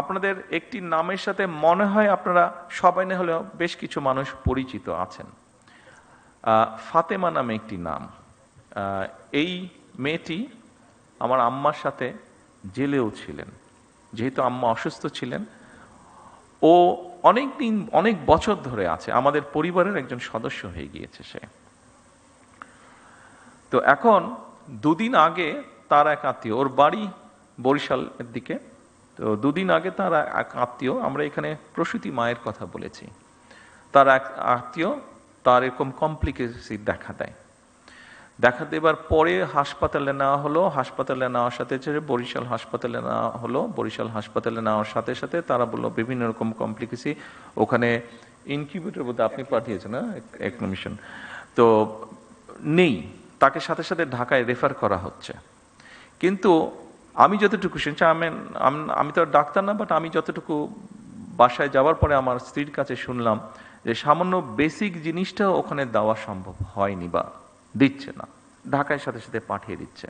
আপনাদের একটি নামের সাথে মনে হয় আপনারা সবাই না হলেও বেশ কিছু মানুষ পরিচিত আছেন। ফাতেমা নামে একটি নাম। এই মেয়েটি আমার আম্মার সাথে জেলেও ছিলেন। যেহেতু আম্মা অসুস্থ ছিলেন, ও অনেক দিন অনেক বছর ধরে আছে, আমাদের পরিবারের একজন সদস্য হয়ে গিয়েছে সে। তো এখন দুদিন আগে তার এক আত্মীয়, ওর বাড়ি বরিশালের দিকে, তো দুদিন আগে তার এক আত্মীয়, আমরা এখানে প্রসূতি মায়ের কথা বলেছি, তার এক আত্মীয় তার এরকম কমপ্লিকেসি দেখা দেবার পরে হাসপাতালে নেওয়া হলো। হাসপাতালে নেওয়ার সাথে বরিশাল হাসপাতালে নেওয়া হলো। বরিশাল হাসপাতালে নেওয়ার সাথে সাথে তারা বললো বিভিন্ন রকম কমপ্লিকেসি, ওখানে ইনকিউবেটর বোধ আপনি পাঠিয়েছেন না একমিশন, তো নেই, তাকে সাথে সাথে ঢাকায় রেফার করা হচ্ছে। কিন্তু আমি যতটুকু শুনছি, আমি তো ডাক্তার না, বাট আমি যতটুকু বাসায় যাওয়ার পরে আমার স্ত্রীর কাছে শুনলাম যে সামান্য বেসিক জিনিসটাও ওখানে দেওয়া সম্ভব হয়নি বা দিচ্ছে না, ঢাকায় সাথে সাথে পাঠিয়ে দিচ্ছে।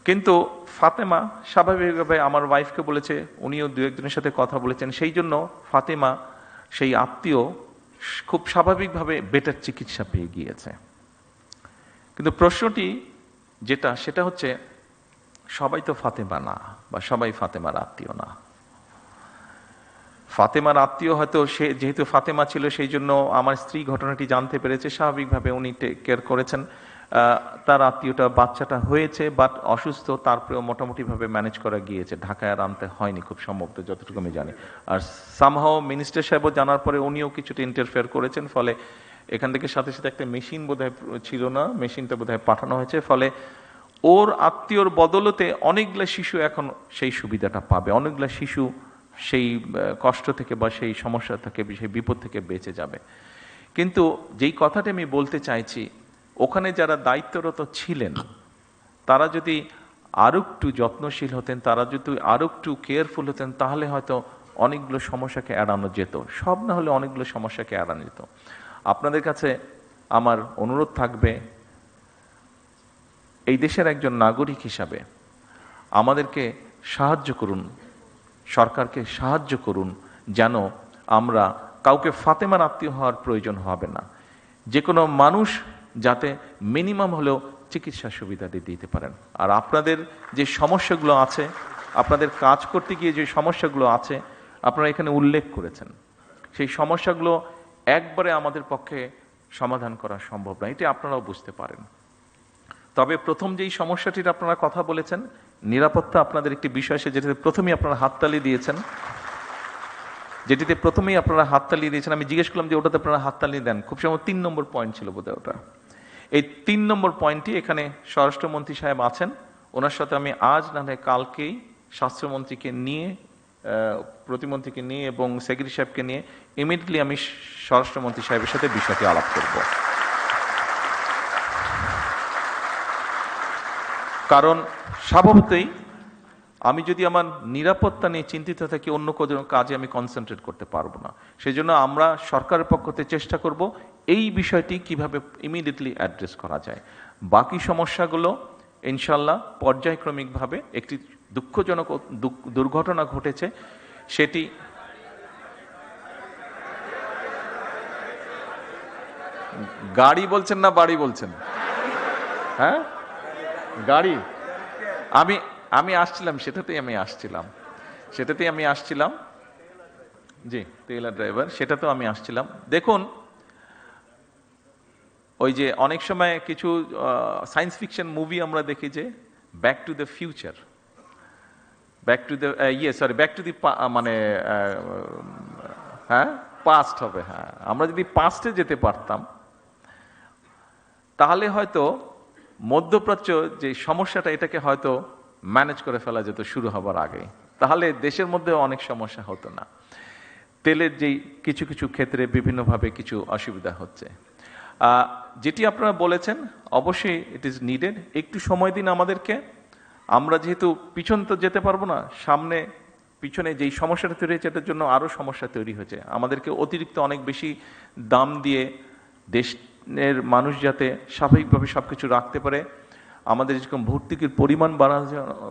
কিন্তু ফাতেমা স্বাভাবিকভাবে আমার ওয়াইফকে বলেছে, উনিও দু একজনের সাথে কথা বলেছেন, সেই জন্য ফাতেমা সেই আত্মীয় খুব স্বাভাবিকভাবে বেটার চিকিৎসা পেয়ে গিয়েছে। কিন্তু প্রশ্নটি যেটা, সেটা হচ্ছে সবাই তো ফাতেমা না, বা সবাই ফাতেমার আত্মীয় না। ফাতেমার আত্মীয় হয়তো সে যেহেতু ফাতেমা ছিল, সেই জন্য আমার স্ত্রী ঘটনাটি জানতে পেরেছে, স্বাভাবিকভাবে উনি টেক কেয়ার করেছেন। তার আত্মীয়টা বাচ্চাটা হয়েছে বাট অসুস্থ, তারপরেও মোটামুটিভাবে ম্যানেজ করা গিয়েছে, ঢাকায় আর আনতে হয়নি খুব সম্ভবত, যতটুকু আমি জানি। আর সামহাও মিনিস্টার সাহেবও জানার পরে উনিও কিছুটা ইন্টারফেয়ার করেছেন, ফলে এখান থেকে সাথে সাথে একটা মেশিন বোধহয় ছিল না, মেশিনটা বোধহয় পাঠানো হয়েছে, ফলে ওর আত্মীয়র বদলতে অনেকগুলো শিশু এখন সেই সুবিধাটা পাবে, অনেকগুলো শিশু সেই কষ্ট থেকে বা সেই সমস্যা থেকে, সেই বিপদ থেকে বেঁচে যাবে। কিন্তু যেই কথাটা আমি বলতে চাইছি, ওখানে যারা দায়িত্বরত ছিলেন তারা যদি আরো একটু যত্নশীল হতেন, তারা যদি আরো একটু কেয়ারফুল হতেন, তাহলে হয়তো অনেকগুলো সমস্যাকে এড়ানো যেত, সব না হলে অনেকগুলো সমস্যাকে এড়ানো যেত। আপনাদের কাছে আমার অনুরোধ থাকবে, এই দেশের একজন নাগরিক হিসাবে আমাদেরকে সাহায্য করুন, সরকারকে সাহায্য করুন, যেন আমরা কাউকে ফাতেমার আত্মীয় হওয়ার প্রয়োজন হবে না, যে কোনো মানুষ যাতে মিনিমাম হলেও চিকিৎসা সুবিধাটি দিতে পারেন। আর আপনাদের যে সমস্যাগুলো আছে, আপনাদের কাজ করতে গিয়ে যে সমস্যাগুলো আছে আপনারা এখানে উল্লেখ করেছেন, সেই সমস্যাগুলো একবারে আমাদের পক্ষে সমাধান করা সম্ভব না, এটি আপনারাও বুঝতে পারেন। তবে প্রথম যেই সমস্যাটির আপনারা কথা বলেছেন, নিরাপত্তা আপনাদের একটি বিষয়, সে যেটাতে প্রথমেই আপনারা হাততালি দিয়েছেন, আমি জিজ্ঞেস করলাম যে ওটাতে আপনারা হাততালি দেন, খুব সম্ভবত 3 নম্বর পয়েন্ট ছিল বোধহয় ওটা। এই 3 নম্বর পয়েন্টটি, এখানে স্বরাষ্ট্রমন্ত্রী সাহেব আছেন, ওনার সাথে আমি আজ না হয় কালকেই স্বাস্থ্যমন্ত্রীকে নিয়ে, প্রতিমন্ত্রীকে নিয়ে এবং সেক্রেটারি সাহেবকে নিয়ে ইমিডিয়েটলি আমি স্বরাষ্ট্রমন্ত্রী সাহেবের সাথে বিষয়টি আলাপ করব। কারণ স্বভাবতই আমি যদি আমার নিরাপত্তা নিয়ে চিন্তিত থাকি, অন্য কোনো কাজে আমি কনসেন্ট্রেট করতে পারবো না। সেই জন্য আমরা সরকারের পক্ষ থেকে চেষ্টা করব এই বিষয়টি কিভাবে ইমিডিয়েটলি অ্যাড্রেস করা যায়। বাকি সমস্যাগুলো ইনশাল্লাহ পর্যায়ক্রমিকভাবে, একটি দুঃখজনক দুর্ঘটনা ঘটেছে, সেটি গাড়ি বলছেন না বাড়ি বলছেন? হ্যাঁ, গাড়ি। আমি আসছিলাম, সেটাতেই আমি আসছিলাম, জি, টেইলার ড্রাইভার, সেটাতেও আমি আসছিলাম। দেখুন, ওই যে অনেক সময় কিছু সায়েন্স ফিকশন মুভি আমরা দেখি যে back to the future, back to the মানে হ্যাঁ পাস্ট হবে, হ্যাঁ, আমরা যদি পাস্টে যেতে পারতাম তাহলে হয়তো মধ্যপ্রাচ্য যে সমস্যাটা, এটাকে হয়তো ম্যানেজ করে ফেলা যেত শুরু হবার আগে, তাহলে দেশের মধ্যে অনেক সমস্যা হতো না। তেলের যেই কিছু কিছু ক্ষেত্রে বিভিন্নভাবে কিছু অসুবিধা হচ্ছে, যেটি আপনারা বলেছেন, অবশ্যই ইট ইজ নিডেড। একটু সময় দিন আমাদেরকে, আমরা যেহেতু পিছন তো যেতে পারবো না, সামনে পিছনে যেই সমস্যাটা তৈরি হয়েছে এটার জন্য আরও সমস্যা তৈরি হয়েছে, আমাদেরকে অতিরিক্ত অনেক বেশি দাম দিয়ে দেশের মানুষ যাতে স্বাভাবিকভাবে সব কিছু রাখতে পারে, আমাদের যেরকম ভর্তুকির পরিমাণ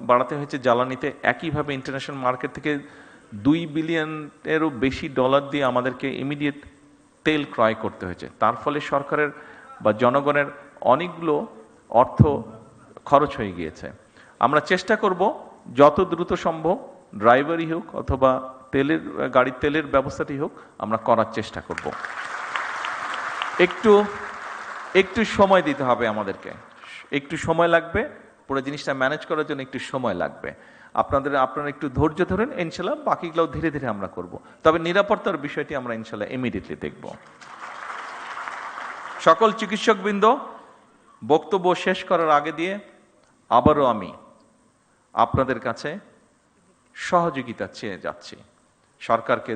বাড়াতে হয়েছে জ্বালানিতে, একইভাবে ইন্টারন্যাশনাল মার্কেট থেকে $2 বিলিয়নেরও বেশি ডলার দিয়ে আমাদেরকে ইমিডিয়েট তেল ক্রয় করতে হয়েছে। তার ফলে সরকারের বা জনগণের অনেকগুলো অর্থ খরচ হয়ে গিয়েছে। আমরা চেষ্টা করব যত দ্রুত সম্ভব, ড্রাইভারই হোক অথবা গাড়ির তেলের ব্যবস্থাটি হোক, আমরা করার চেষ্টা করব। একটু সময় দিতে হবে আমাদেরকে, একটু সময় লাগবে, পুরো জিনিসটা ম্যানেজ করার জন্য একটু সময় লাগবে। আপনারা একটু ধৈর্য ধরেন, ইনশাল্লাহ বাকিগুলো ধীরে ধীরে আমরা করব। তবে নিরাপত্তার বিষয়টি আমরা ইনশাল্লাহ ইমিডিয়েটলি দেখব। সকল চিকিৎসকবৃন্দ, বক্তব্য শেষ করার আগে দিয়ে আবারও আমি আপনাদের কাছে সহযোগিতা চেয়ে যাচ্ছি। সরকারকে